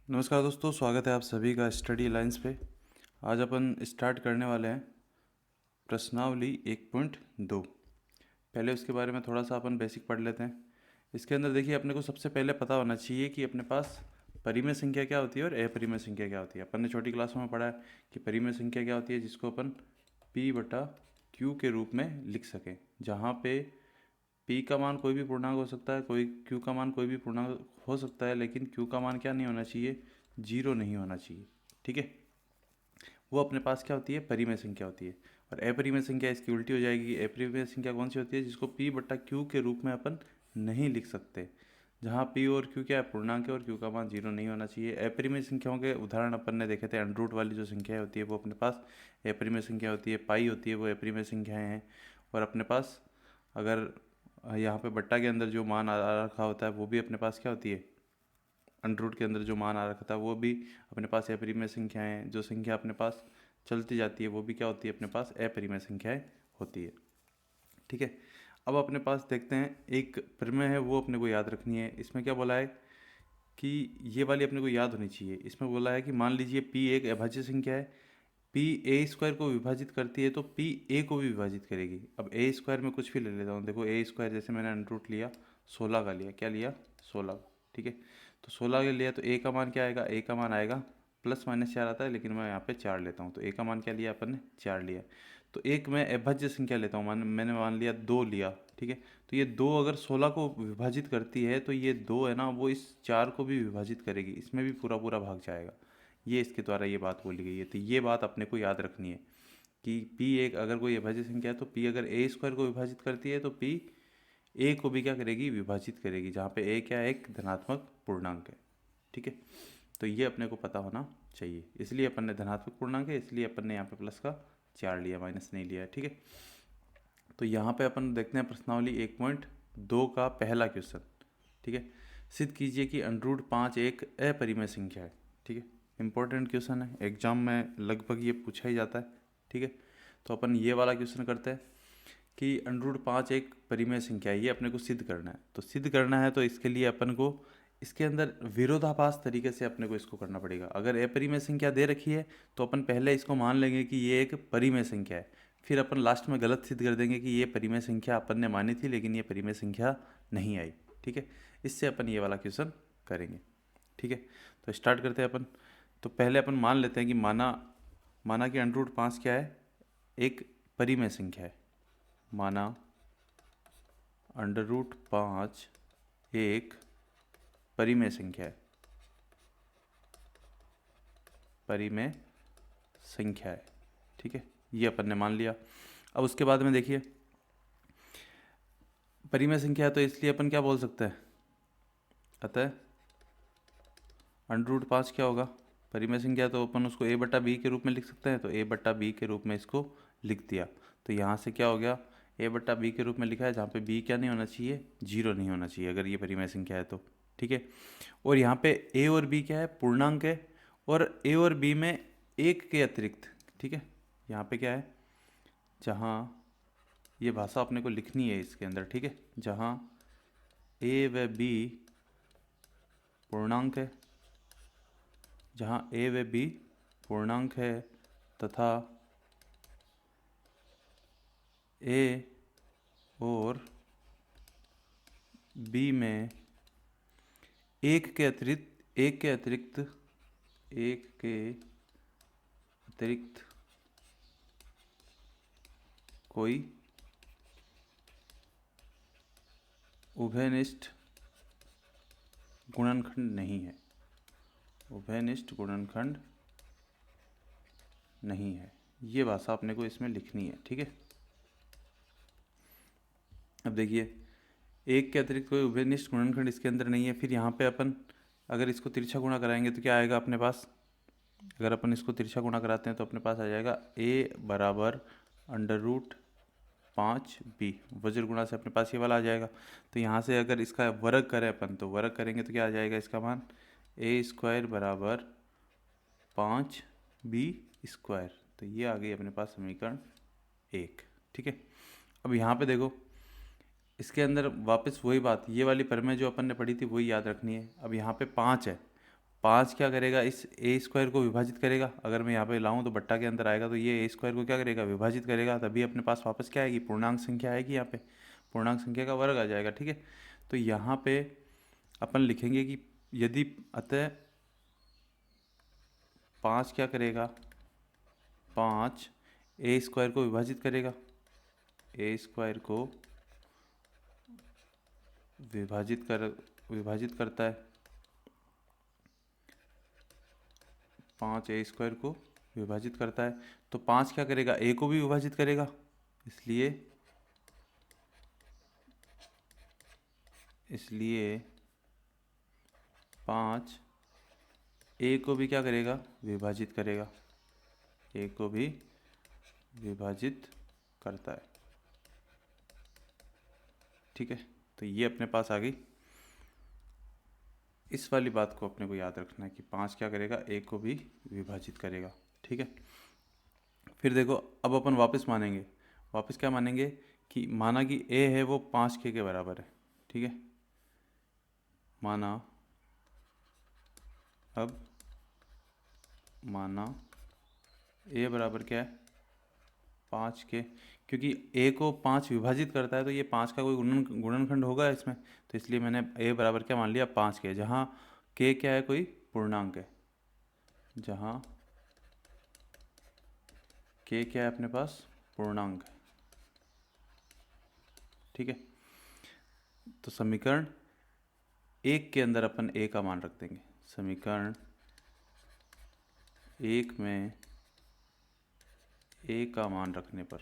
नमस्कार दोस्तों, स्वागत है आप सभी का स्टडी लाइन्स पे। आज अपन स्टार्ट करने वाले हैं प्रश्नावली 1.2। पहले उसके बारे में थोड़ा सा अपन बेसिक पढ़ लेते हैं। इसके अंदर देखिए, अपने को सबसे पहले पता होना चाहिए कि अपने पास परिमेय संख्या क्या होती है और अपरिमेय संख्या क्या होती है। अपन ने छोटी क्लासों में पढ़ा है कि परिमेय संख्या क्या होती है, जिसको अपन P/Q के रूप में लिख सकें, जहाँ पे P का मान कोई भी पूर्णांक हो सकता है, कोई Q का मान कोई भी पूर्णांक हो सकता है, लेकिन Q का मान क्या नहीं होना चाहिए, 0 नहीं होना चाहिए। ठीक है, वो अपने पास क्या होती है, परिमेय संख्या होती है। और अपरिमेय संख्या इसकी उल्टी हो जाएगी। अपरिमेय संख्या कौन सी होती है, जिसको P/Q के रूप में अपन नहीं लिख सकते, जहाँ P और Q क्या है, पूर्णांक है, और Q का मान 0 नहीं होना चाहिए। अपरिमेय संख्याओं के उदाहरण अपन ने देखे थे। अंडर रूट वाली जो संख्या होती है वो अपने पास अपरिमेय संख्या होती है। पाई होती है वो अपरिमेय संख्याएं हैं। और अपने पास अगर यहाँ पे बट्टा के अंदर जो मान आ रखा होता है वो भी अपने पास क्या होती है, अंडर रूट के अंदर जो मान आ रखा था वो भी अपने पास अपरिमेय संख्याएं हैं। जो संख्या अपने पास चलती जाती है वो भी क्या होती है, अपने पास अपरिमेय संख्याएं होती है। ठीक है, अब अपने पास देखते हैं एक प्रमेय है, वो अपने को याद रखनी है। इसमें क्या बोला है कि ये वाली अपने को याद होनी चाहिए। इसमें बोला है कि मान लीजिए P एक अभाज्य संख्या है, P a² को विभाजित करती है तो P a को भी विभाजित करेगी। अब a² में कुछ भी ले लेता हूँ। देखो a², जैसे मैंने अंडर रूट लिया 16 का, लिया क्या लिया, 16। ठीक है, तो 16 का लिया तो a का मान क्या आएगा, a का मान आएगा ±4 आता है, लेकिन मैं यहाँ पे 4 लेता हूँ। तो a का मान क्या लिया अपन ने, 4 लिया। तो एक मैं अभाज्य संख्या लेता हूँ, मैंने मान लिया 2 लिया। ठीक है, तो ये 2 अगर 16 को विभाजित करती है तो ये 2 है ना, वो इस 4 को भी विभाजित करेगी, इसमें भी पूरा पूरा भाग जाएगा। ये इसके द्वारा ये बात बोली गई है। तो ये बात अपने को याद रखनी है कि P एक अगर कोई अभाज्य संख्या है तो P अगर a² को विभाजित करती है तो P a को भी क्या करेगी, विभाजित करेगी, जहाँ पे a क्या है, एक धनात्मक पूर्णांक है। ठीक है, तो ये अपने को पता होना चाहिए। इसलिए अपन ने धनात्मक पूर्णांक है, इसलिए अपन ने यहाँ पे प्लस का 4 लिया, माइनस नहीं लिया है। ठीक है, तो यहाँ पे अपन देखते हैं प्रश्नावली 1.2 का पहला क्वेश्चन। ठीक है, सिद्ध कीजिए कि √5 एक अपरिमेय संख्या है। ठीक है, इंपॉर्टेंट क्वेश्चन है, एग्जाम में लगभग ये पूछा ही जाता है। ठीक है, तो अपन ये वाला क्वेश्चन करते हैं कि √5 एक परिमेय संख्या है, ये अपने को सिद्ध करना है। तो सिद्ध करना है तो इसके लिए अपन को इसके अंदर विरोधाभास तरीके से अपने को इसको करना पड़ेगा। अगर अपरिमेय संख्या दे रखी है तो अपन पहले इसको मान लेंगे कि ये एक परिमेय संख्या है, फिर अपन लास्ट में गलत सिद्ध कर देंगे कि ये परिमेय संख्या अपन ने मानी थी लेकिन ये परिमेय संख्या नहीं आई। ठीक है, इससे अपन ये वाला क्वेश्चन करेंगे। ठीक है, तो स्टार्ट करते हैं अपन। तो पहले अपन मान लेते हैं कि माना कि √5 क्या है, एक परिमेय संख्या है। माना √5 एक परिमेय संख्या है, परिमेय संख्या है। ठीक है, ये अपन ने मान लिया। अब उसके बाद में देखिए, परिमेय संख्या है तो इसलिए अपन क्या बोल सकते हैं, अतः √5 क्या होगा, परिमेय संख्या, तो अपन उसको a/b के रूप में लिख सकते हैं। तो a/b के रूप में इसको लिख दिया। तो यहाँ से क्या हो गया, a/b के रूप में लिखा है, जहाँ पे b क्या नहीं होना चाहिए, 0 नहीं होना चाहिए अगर ये परिमेय संख्या है तो। ठीक है, और यहाँ पे a और b क्या है, पूर्णांक है, और a और b में एक के अतिरिक्त। ठीक है, यहाँ पे क्या है, जहाँ ये भाषा अपने को लिखनी है इसके अंदर। ठीक है, जहाँ a व b पूर्णांक है, जहाँ a व b पूर्णांक है तथा a और b में एक के अतिरिक्त कोई उभयनिष्ठ गुणनखंड नहीं है, उभयनिष्ठ गुणनखंड नहीं है। ये भाषा अपने को इसमें लिखनी है। ठीक है, अब देखिए, एक के अतिरिक्त कोई उभयनिष्ठ गुणनखंड इसके अंदर नहीं है। फिर यहाँ पे अपन अगर इसको तिरछा गुणा कराएंगे तो क्या आएगा अपने पास, अगर अपन इसको तिरछा गुणा कराते हैं तो अपने पास आ जाएगा a बराबर √5b, वज्र गुणा से अपने पास ये वाला आ जाएगा। तो यहाँ से अगर इसका वर्ग करें अपन, तो वर्ग करेंगे तो क्या आ जाएगा, इसका मान a² बराबर 5b²। तो ये आ गई अपने पास समीकरण 1। ठीक है, अब यहाँ पे देखो, इसके अंदर वापस वही बात, ये वाली प्रमेय जो अपन ने पढ़ी थी वही याद रखनी है। अब यहाँ पे 5 है, 5 क्या करेगा, इस ए स्क्वायर को विभाजित करेगा। अगर मैं यहाँ पे लाऊं तो बट्टा के अंदर आएगा, तो ये ए स्क्वायर को क्या करेगा, विभाजित करेगा। तभी अपने पास वापस क्या आएगी, पूर्णांक संख्या आएगी। यहाँ पे पूर्णांक संख्या का वर्ग आ जाएगा। ठीक है, तो यहाँ पे अपन लिखेंगे कि यदि अतः 5 क्या करेगा, 5 ए स्क्वायर को विभाजित करेगा, ए स्क्वायर को विभाजित करता है। 5 ए स्क्वायर को विभाजित करता है, तो 5 क्या करेगा, ए को भी विभाजित करेगा। इसलिए 5 ए को भी क्या करेगा, विभाजित करेगा। ए को भी विभाजित करता है। ठीक है, तो ये अपने पास आ गई। इस वाली बात को अपने को याद रखना है कि 5 क्या करेगा, ए को भी विभाजित करेगा। ठीक है, फिर देखो अब अपन वापस मानेंगे। वापस क्या मानेंगे कि माना कि ए है वो 5 के बराबर है। ठीक है, माना ए बराबर क्या है, 5 के। क्योंकि ए को 5 विभाजित करता है, तो ये 5 का कोई गुणनखंड होगा इसमें, तो इसलिए मैंने ए बराबर क्या मान लिया, 5 के। जहाँ के क्या है, कोई पूर्णांक है। जहाँ के क्या है अपने पास, पूर्णांक है। ठीक है, तो समीकरण 1 के अंदर अपन ए का मान रख देंगे। समीकरण 1 में ए का मान रखने पर,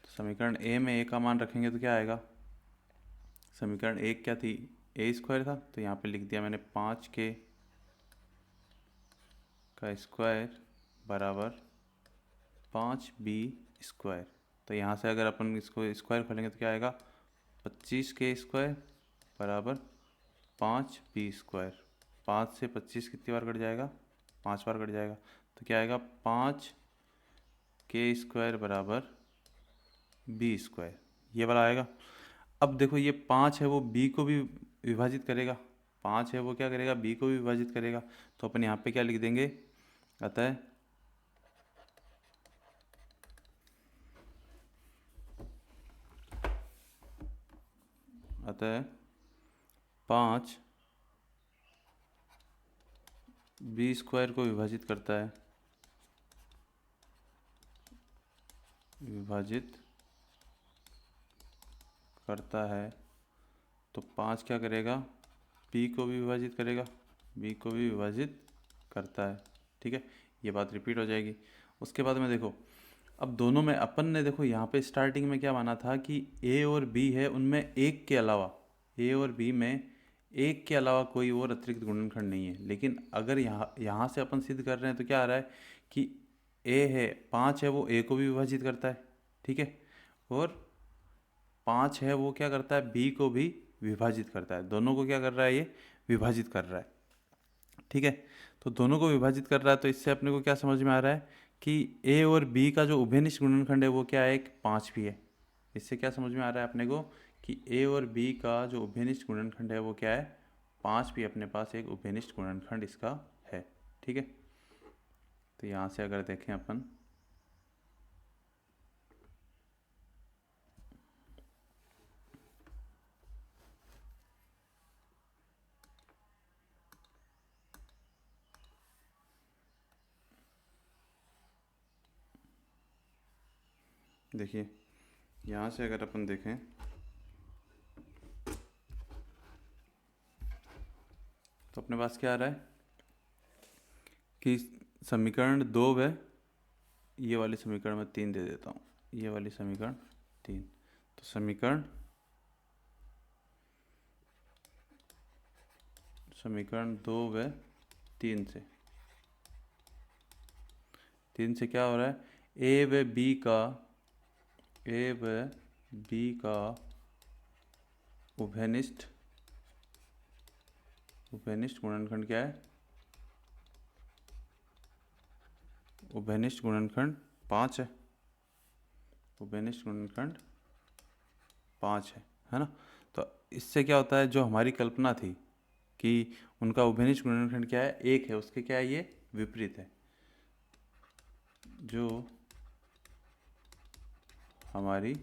समीकरण ए में ए का मान रखेंगे तो क्या आएगा, समीकरण 1 क्या थी, ए स्क्वायर था, तो यहाँ पे लिख दिया मैंने 5 के का स्क्वायर बराबर 5b स्क्वायर। तो यहाँ से अगर अपन इसको स्क्वायर खोलेंगे तो क्या आएगा, 25 के स्क्वायर बराबर 5b स्क्वायर। 5 से 25 कितनी बार कट जाएगा, 5 बार कट जाएगा। तो क्या आएगा, 5 के स्क्वायर बराबर b स्क्वायर, ये वाला आएगा। अब देखो ये 5 है वो b को भी विभाजित करेगा। 5 है वो क्या करेगा, b को भी विभाजित करेगा। तो अपन यहाँ पे क्या लिख देंगे, अतः 5 b स्क्वायर को विभाजित करता है, तो 5 क्या करेगा, b को भी विभाजित करेगा, b को भी विभाजित करता है। ठीक है, ये बात रिपीट हो जाएगी। उसके बाद में देखो, अब दोनों में अपन ने देखो यहाँ पे स्टार्टिंग में क्या माना था कि a और b है, उनमें एक के अलावा, a और b में एक के अलावा कोई और अतिरिक्त गुणनखंड नहीं है। लेकिन अगर यहाँ से अपन सिद्ध कर रहे हैं तो क्या आ रहा है कि a है 5 है वो a को भी विभाजित करता है। ठीक है, और 5 है वो क्या करता है, b को भी विभाजित करता है। दोनों को क्या कर रहा है, ये विभाजित कर रहा है। ठीक है, तो दोनों को विभाजित कर रहा है, तो इससे अपने को क्या समझ में आ रहा है कि a और b का जो उभयनिष्ठ गुणनखंड है वो क्या है, 5 भी है। इससे क्या समझ में आ रहा है अपने को कि a और b का जो उभयनिष्ठ गुणनखंड है वो क्या है, 5 भी अपने पास एक उभयनिष्ठ गुणनखंड इसका है। ठीक है, तो यहाँ से अगर देखें अपन, देखिए यहाँ से अगर अपन देखें तो अपने पास क्या आ रहा है कि समीकरण 2 व ये वाली समीकरण में 3 दे देता हूँ, ये वाली समीकरण 3। तो समीकरण 2 व 3 से क्या हो रहा है, ए व बी का उभयनिष्ठ गुणनखंड क्या है, उभयनिष्ठ गुणनखंड 5 है। उभयनिष्ठ गुणनखंड 5 है। है ना। तो इससे क्या होता है, जो हमारी कल्पना थी कि उनका उभयनिष्ठ गुणनखंड क्या है, एक है, उसके क्या है, ये विपरीत है। जो हमारी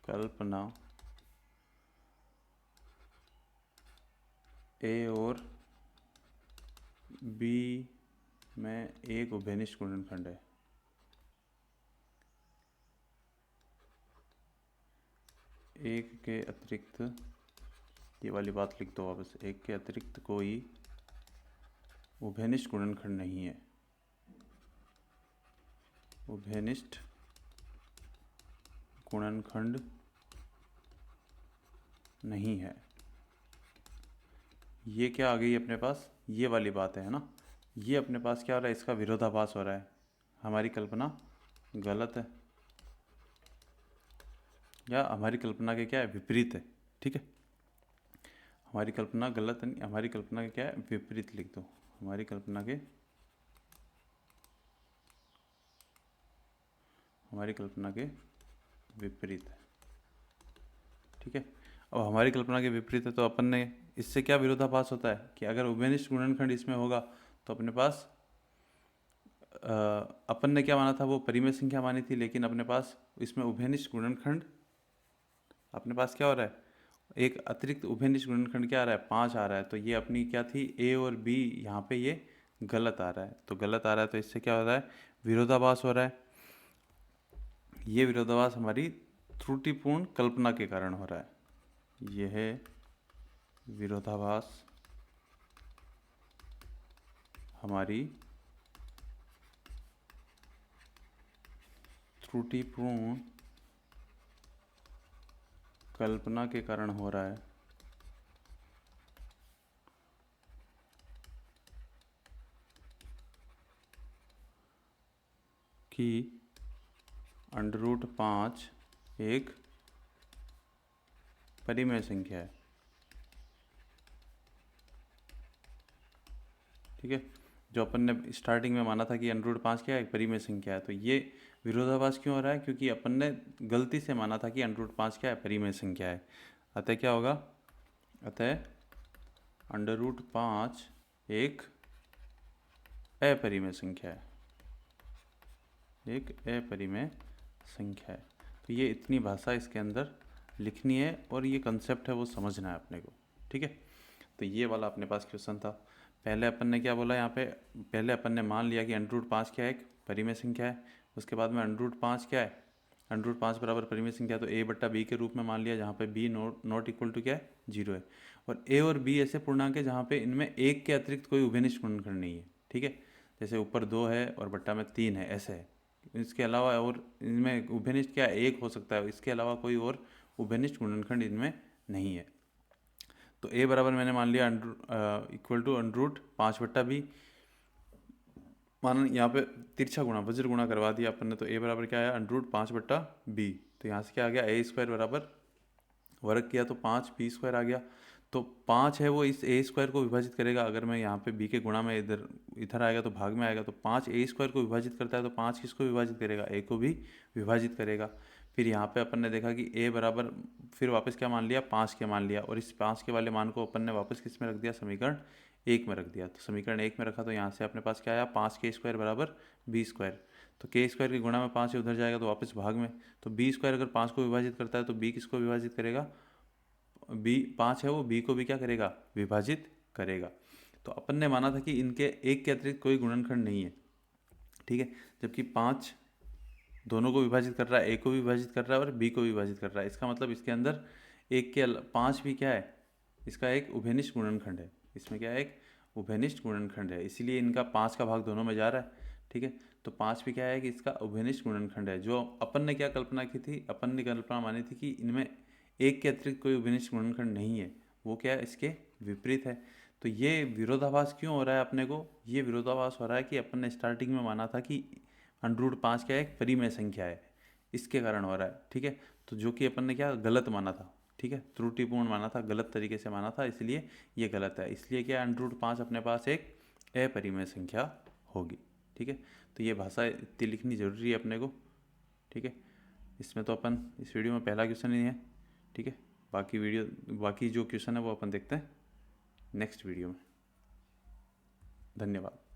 कल्पना ए और बी में एक उभयनिष्ठ गुणनखंड है, एक के अतिरिक्त, ये वाली बात लिख दो वापस, एक के अतिरिक्त कोई उभयनिष्ठ गुणनखंड नहीं है, उभयनिष्ठ गुणनखंड नहीं है। ये क्या आ गई अपने पास, ये वाली बात है ना। ये अपने पास क्या हो रहा है, इसका विरोधाभास हो रहा है, हमारी कल्पना गलत है, या हमारी कल्पना के क्या है, विपरीत है। ठीक है, हमारी कल्पना गलत नहीं, हमारी कल्पना के क्या है, विपरीत लिख दो, हमारी कल्पना के, हमारी कल्पना के विपरीत है। ठीक है, अब हमारी कल्पना के विपरीत है तो अपन ने इससे क्या विरोधाभास होता है कि अगर उभयनिष्ठ गुणनखंड इसमें होगा तो अपने पास अपन ने क्या माना था, वो परिमेय संख्या मानी थी, लेकिन अपने पास इसमें उभयनिष्ठ गुणनखंड, अपने पास क्या हो रहा है, एक अतिरिक्त उभयनिष्ठ गुणनखंड क्या आ रहा है, 5 आ रहा है। तो ये अपनी क्या थी, ए और बी, यहाँ पे ये गलत आ रहा है, तो गलत आ रहा है, तो इससे क्या हो रहा है, विरोधाभास हो रहा है। ये विरोधाभास हमारी त्रुटिपूर्ण कल्पना के कारण हो रहा है। यह विरोधाभास हमारी त्रुटिपूर्ण कल्पना के कारण हो रहा है कि √5 एक परिमेय संख्या है। ठीक है, जो अपन ने स्टार्टिंग में माना था कि √5 क्या है, एक परिमेय संख्या है, तो ये विरोधाभास क्यों हो रहा है, क्योंकि अपन ने गलती से माना था कि √5 क्या है, परिमेय संख्या है। अतः क्या होगा, अतः √5 एक अपरिमेय संख्या है, एक अपरिमेय संख्या है। तो ये इतनी भाषा इसके अंदर लिखनी है और ये कंसेप्ट है वो समझना है अपने को। ठीक है, तो ये वाला अपने पास क्वेश्चन था। पहले अपन ने क्या बोला यहाँ पे, पहले अपन ने मान लिया कि √5 क्या है, एक परिमेय संख्या है। उसके बाद में √5 क्या है, √5 बराबर परिमेय संख्या, तो a बट्टा बी के रूप में मान लिया, जहाँ पे b नॉट इक्वल टू क्या है, 0 है। और a और b ऐसे पूर्णांक है जहाँ पे इनमें एक के अतिरिक्त कोई उभयनिष्ठ गुणनखंड नहीं है। ठीक है, जैसे ऊपर 2 है और बट्टा में 3 है, ऐसे है। इसके अलावा और इनमें उभयनिष्ठ क्या है, एक हो सकता है, इसके अलावा कोई और उभयनिष्ठ गुणनखंड इनमें नहीं है। तो a बराबर मैंने मान लिया इक्वल टू √5 बट्टा बी, मान यहाँ पे तिरछा गुणा, वज्र गुणा करवा दिया अपन ने, तो a बराबर क्या आया, √5 बट्टा बी। तो यहाँ से क्या आ गया, a² बराबर वर्ग किया तो 5b² आ गया। तो 5 है वो इस a² को विभाजित करेगा, अगर मैं यहाँ पे b के गुणा में इधर इधर आएगा तो भाग में आएगा, तो 5 a² को विभाजित करता है, तो 5 किसको विभाजित करेगा, a को भी विभाजित करेगा। फिर यहाँ पे अपन ने देखा कि a बराबर, फिर वापस क्या मान लिया, 5 के मान लिया, और इस 5 के वाले मान को अपन ने वापस किस में रख दिया, समीकरण 1 में रख दिया। तो समीकरण 1 में रखा तो यहाँ से अपने पास क्या आया, 5k² बराबर b²। तो k² के गुणा में 5 उधर जाएगा तो वापस भाग में, तो b² अगर 5 को विभाजित करता है तो b किसको विभाजित करेगा, b 5 है वो b को भी क्या करेगा, विभाजित करेगा। तो अपन ने माना था कि इनके एक के अतिरिक्त कोई गुणनखंड नहीं है। ठीक है, जबकि 5 दोनों को विभाजित कर रहा है, a को भी विभाजित कर रहा है और b को भी विभाजित कर रहा है। इसका मतलब इसके अंदर एक के 5 भी क्या है, इसका एक उभयनिष्ठ गुणनखंड है, इसमें क्या है, एक उभयनिष्ठ गुणनखंड है, इसीलिए इनका 5 का भाग दोनों में जा रहा है। ठीक है, तो 5 भी क्या है कि इसका उभयनिष्ठ गुणनखंड है। जो अपन ने क्या कल्पना की थी, अपन ने कल्पना मानी थी कि इनमें एक के अतिरिक्त कोई उभयनिष्ठ गुणनखंड नहीं है, वो क्या है, इसके विपरीत है। तो ये विरोधाभास क्यों हो रहा है अपने को, ये विरोधाभास हो रहा है कि अपन ने स्टार्टिंग में माना था कि √5 क्या है, एक परिमेय संख्या है, इसके कारण हो रहा है। ठीक है, तो जो कि अपन ने क्या गलत माना था। ठीक है, त्रुटिपूर्ण माना था, गलत तरीके से माना था, इसलिए ये गलत है। इसलिए क्या, √5 अपने पास एक अपरिमेय संख्या होगी। ठीक है, तो ये भाषा इतनी लिखनी जरूरी है अपने को। ठीक है, इसमें तो अपन इस वीडियो में पहला क्वेश्चन ही है। ठीक है। बाकी जो क्वेश्चन है वो अपन देखते हैं नेक्स्ट वीडियो में। धन्यवाद।